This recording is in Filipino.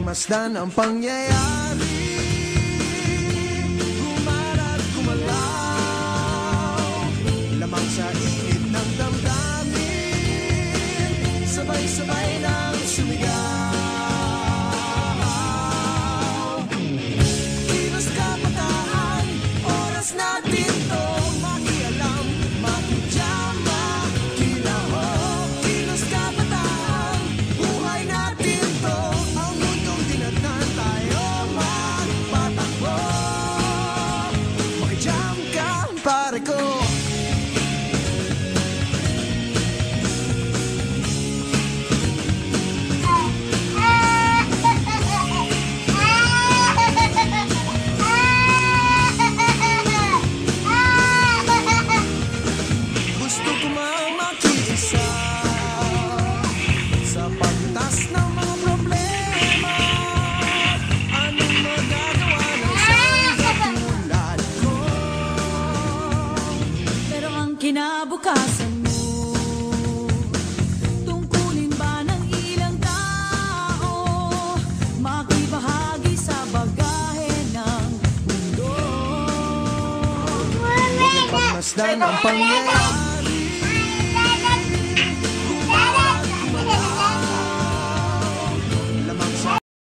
Mapagmasdan ang pangyayari, gumana't gumalaw, lamang sa init ng damdamin, sabay-sabay nang sumigaw. Kilos kabataan, oras natin to, makialam, makijama, kilahok. Kilos kabataan, buhay natin to, ang mundong dinatan tayo magpatakbo. Makijam ka, pare ko. Gusto ko makiisa sa pagtas ng mga problema. Anong magagawa ng isang katulad ko? Pero ang kinabukasan mo, tungkulin ba ng ilang tao makibahagi sa bagahe ng mundo? Mapagmasdan ang pangyayari,